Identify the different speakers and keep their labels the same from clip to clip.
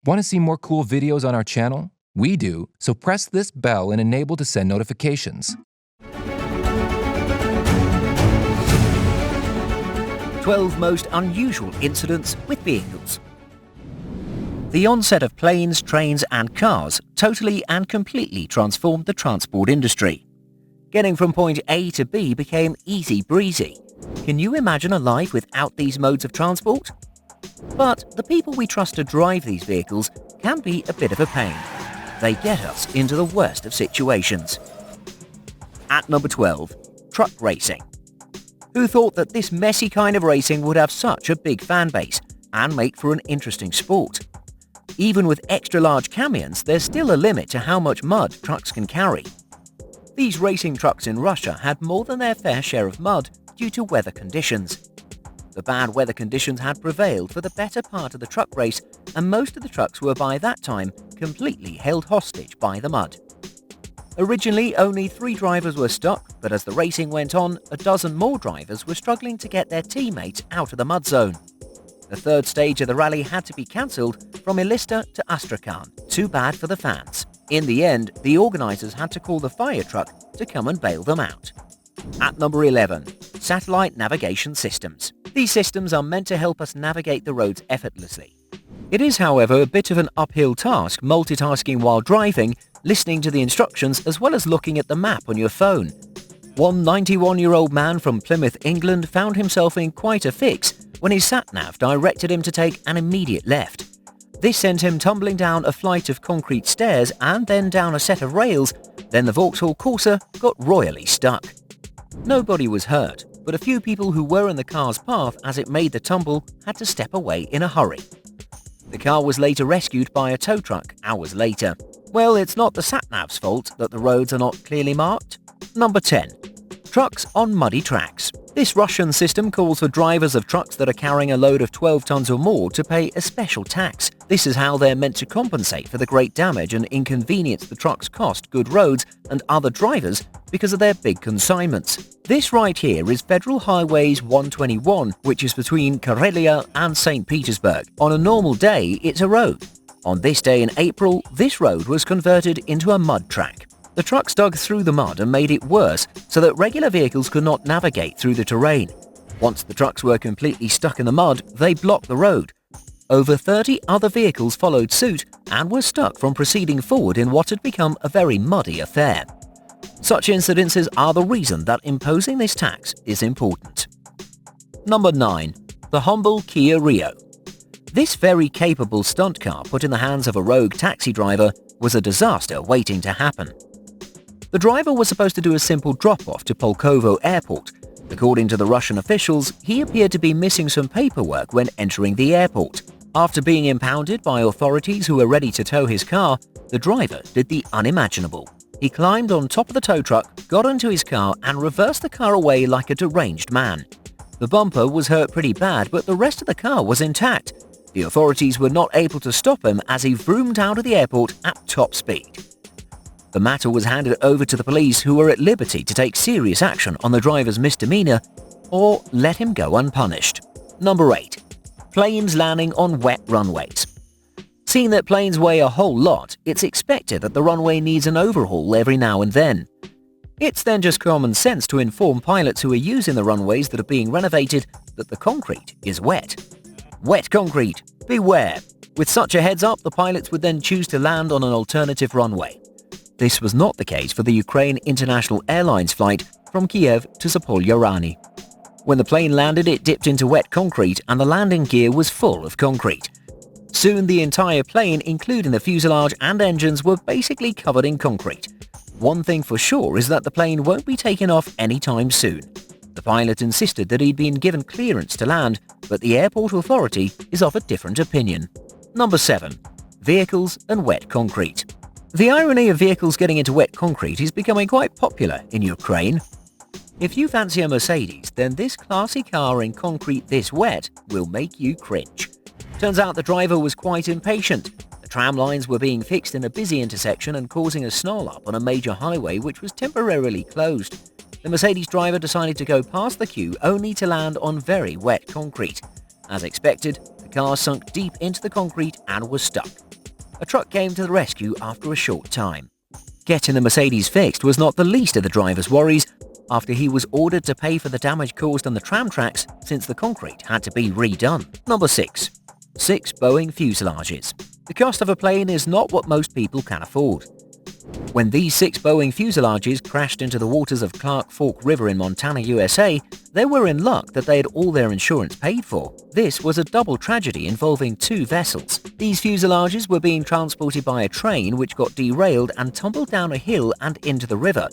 Speaker 1: Want to see more cool videos on our channel? We do, so press this bell and enable to send notifications.
Speaker 2: 12 most unusual incidents with vehicles. The onset of planes, trains and cars totally and completely transformed the transport industry. Getting from point A to B became easy breezy. Can you imagine a life without these modes of transport? But the people we trust to drive these vehicles can be a bit of a pain. They get us into the worst of situations. At number 12, truck racing. Who thought that this messy kind of racing would have such a big fan base and make for an interesting sport? Even with extra large camions, there's still a limit to how much mud trucks can carry. These racing trucks in Russia had more than their fair share of mud due to weather conditions. The bad weather conditions had prevailed for the better part of the truck race, and most of the trucks were by that time completely held hostage by the mud. Originally, only 3 drivers were stuck, but as the racing went on, a dozen more drivers were struggling to get their teammates out of the mud zone. The third stage of the rally had to be cancelled from Elista to Astrakhan. Too bad for the fans. In the end, the organisers had to call the fire truck to come and bail them out. At number 11, satellite navigation systems. These systems are meant to help us navigate the roads effortlessly. It is, however, a bit of an uphill task multitasking while driving, listening to the instructions as well as looking at the map on your phone. One 91-year-old man from Plymouth, England found himself in quite a fix when his sat-nav directed him to take an immediate left. This sent him tumbling down a flight of concrete stairs and then down a set of rails. Then the Vauxhall Corsa got royally stuck. Nobody was hurt, but a few people who were in the car's path as it made the tumble had to step away in a hurry. The car was later rescued by a tow truck hours later. Well, it's not the sat-nav's fault that the roads are not clearly marked. Number 10. Trucks on muddy tracks. This Russian system calls for drivers of trucks that are carrying a load of 12 tons or more to pay a special tax. This is how they're meant to compensate for the great damage and inconvenience the trucks cost good roads and other drivers because of their big consignments. This right here is Federal Highways 121, which is between Karelia and St. Petersburg. On a normal day, it's a road. On this day in April, this road was converted into a mud track. The trucks dug through the mud and made it worse so that regular vehicles could not navigate through the terrain. Once the trucks were completely stuck in the mud, they blocked the road. Over 30 other vehicles followed suit and were stuck from proceeding forward in what had become a very muddy affair. Such incidences are the reason that imposing this tax is important. Number 9. The humble Kia Rio. This very capable stunt car put in the hands of a rogue taxi driver was a disaster waiting to happen. The driver was supposed to do a simple drop-off to Pulkovo Airport. According to the Russian officials, he appeared to be missing some paperwork when entering the airport. After being impounded by authorities who were ready to tow his car, the driver did the unimaginable. He climbed on top of the tow truck, got into his car and reversed the car away like a deranged man. The bumper was hurt pretty bad, but the rest of the car was intact. The authorities were not able to stop him as he vroomed out of the airport at top speed. The matter was handed over to the police, who were at liberty to take serious action on the driver's misdemeanor or let him go unpunished. Number 8. Planes landing on wet runways. Seeing that planes weigh a whole lot, it's expected that the runway needs an overhaul every now and then. It's then just common sense to inform pilots who are using the runways that are being renovated that the concrete is wet. Wet concrete, beware! With such a heads up, the pilots would then choose to land on an alternative runway. This was not the case for the Ukraine International Airlines flight from Kiev to Zapolyarny. When the plane landed, it dipped into wet concrete and the landing gear was full of concrete. Soon the entire plane, including the fuselage and engines, were basically covered in concrete. One thing for sure is that the plane won't be taken off anytime soon. The pilot insisted that he'd been given clearance to land, but the airport authority is of a different opinion. Number 7. Vehicles and wet concrete. The irony of vehicles getting into wet concrete is becoming quite popular in Ukraine. If you fancy a Mercedes, then this classy car in concrete this wet will make you cringe. Turns out the driver was quite impatient. The tram lines were being fixed in a busy intersection and causing a snarl up on a major highway which was temporarily closed. The Mercedes driver decided to go past the queue only to land on very wet concrete. As expected, the car sunk deep into the concrete and was stuck. A truck came to the rescue after a short time. Getting the Mercedes fixed was not the least of the driver's worries after he was ordered to pay for the damage caused on the tram tracks since the concrete had to be redone. Number 6. 6 Boeing fuselages. The cost of a plane is not what most people can afford. When these 6 Boeing fuselages crashed into the waters of Clark Fork River in Montana, USA, they were in luck that they had all their insurance paid for. This was a double tragedy involving 2 vessels. These fuselages were being transported by a train which got derailed and tumbled down a hill and into the river.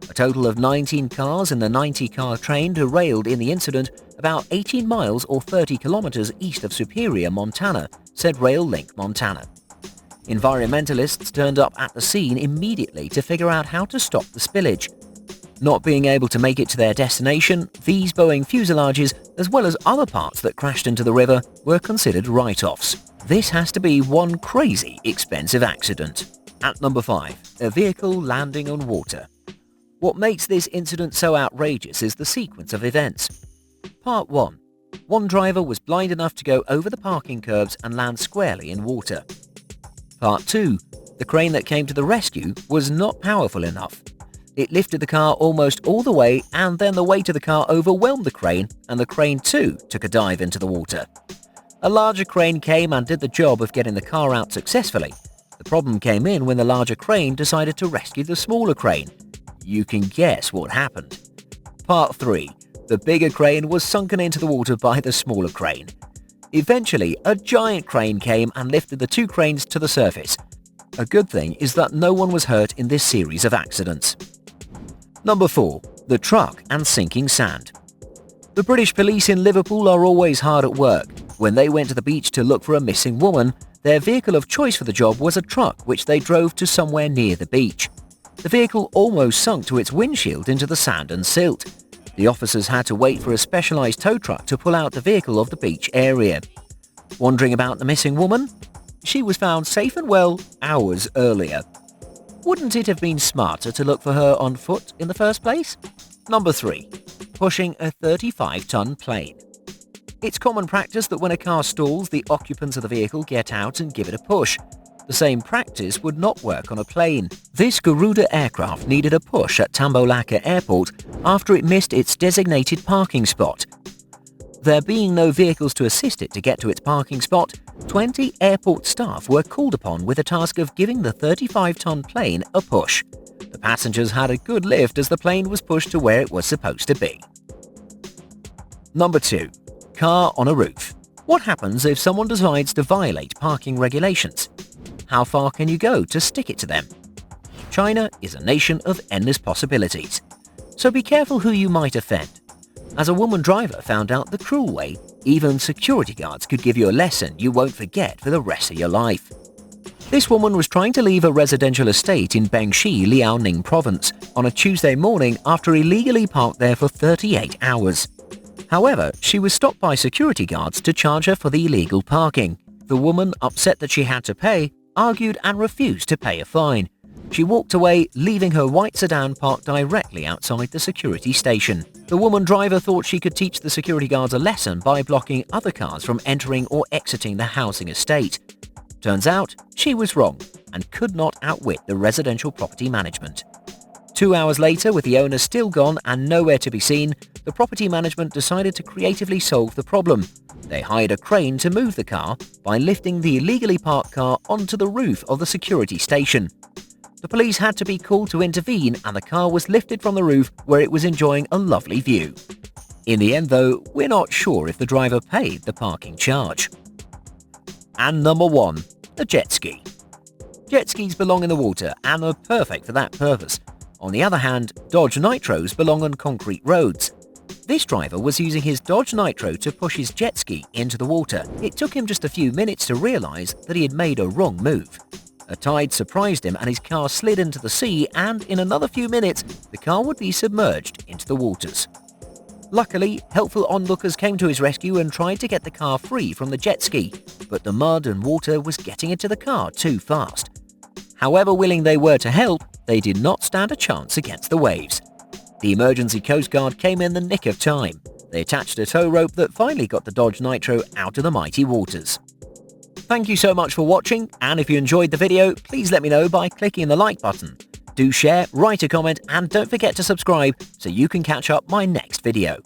Speaker 2: A total of 19 cars in the 90-car train derailed in the incident about 18 miles or 30 kilometers east of Superior, Montana, said Rail Link Montana. Environmentalists turned up at the scene immediately to figure out how to stop the spillage. Not being able to make it to their destination, these Boeing fuselages, as well as other parts that crashed into the river, were considered write-offs. This has to be one crazy expensive accident. At number 5, a vehicle landing on water. What makes this incident so outrageous is the sequence of events. Part 1. One driver was blind enough to go over the parking curbs and land squarely in water. Part 2. The crane that came to the rescue was not powerful enough. It lifted the car almost all the way, and then the weight of the car overwhelmed the crane, and the crane too took a dive into the water. A larger crane came and did the job of getting the car out successfully. The problem came in when the larger crane decided to rescue the smaller crane. You can guess what happened. Part 3. The bigger crane was sunken into the water by the smaller crane. Eventually, a giant crane came and lifted the 2 cranes to the surface. A good thing is that no one was hurt in this series of accidents. Number 4. The truck and sinking sand. The British police in Liverpool are always hard at work. When they went to the beach to look for a missing woman, their vehicle of choice for the job was a truck which they drove to somewhere near the beach. The vehicle almost sunk to its windshield into the sand and silt. The officers had to wait for a specialized tow truck to pull out the vehicle of the beach area. Wondering about the missing woman? She was found safe and well hours earlier. Wouldn't it have been smarter to look for her on foot in the first place? Number 3. Pushing a 35-ton plane. It's common practice that when a car stalls, the occupants of the vehicle get out and give it a push. The same practice would not work on a plane. This Garuda aircraft needed a push at Tambolaka Airport after it missed its designated parking spot. There being no vehicles to assist it to get to its parking spot, 20 airport staff were called upon with the task of giving the 35-ton plane a push. The passengers had a good lift as the plane was pushed to where it was supposed to be. Number 2. Car on a roof. What happens if someone decides to violate parking regulations? How far can you go to stick it to them? China is a nation of endless possibilities. So be careful who you might offend. As a woman driver found out the cruel way, even security guards could give you a lesson you won't forget for the rest of your life. This woman was trying to leave a residential estate in Bengshi, Liaoning province on a Tuesday morning after illegally parked there for 38 hours. However, she was stopped by security guards to charge her for the illegal parking. The woman, upset that she had to pay, argued and refused to pay a fine. She walked away, leaving her white sedan parked directly outside the security station. The woman driver thought she could teach the security guards a lesson by blocking other cars from entering or exiting the housing estate. Turns out, she was wrong and could not outwit the residential property management. 2 hours later, with the owner still gone and nowhere to be seen, the property management decided to creatively solve the problem. They hired a crane to move the car by lifting the illegally parked car onto the roof of the security station. The police had to be called to intervene and the car was lifted from the roof where it was enjoying a lovely view. In the end though, we're not sure if the driver paid the parking charge. And number 1. A jet ski. Jet skis belong in the water and are perfect for that purpose. On the other hand, Dodge Nitros belong on concrete roads. This driver was using his Dodge Nitro to push his jet ski into the water. It took him just a few minutes to realize that he had made a wrong move. A tide surprised him and his car slid into the sea, and in another few minutes, the car would be submerged into the waters. Luckily, helpful onlookers came to his rescue and tried to get the car free from the jet ski, but the mud and water was getting into the car too fast. However willing they were to help, they did not stand a chance against the waves. The emergency Coast Guard came in the nick of time. They attached a tow rope that finally got the Dodge Nitro out of the mighty waters. Thank you so much for watching, and if you enjoyed the video, please let me know by clicking the like button. Do share, write a comment, and don't forget to subscribe so you can catch up my next video.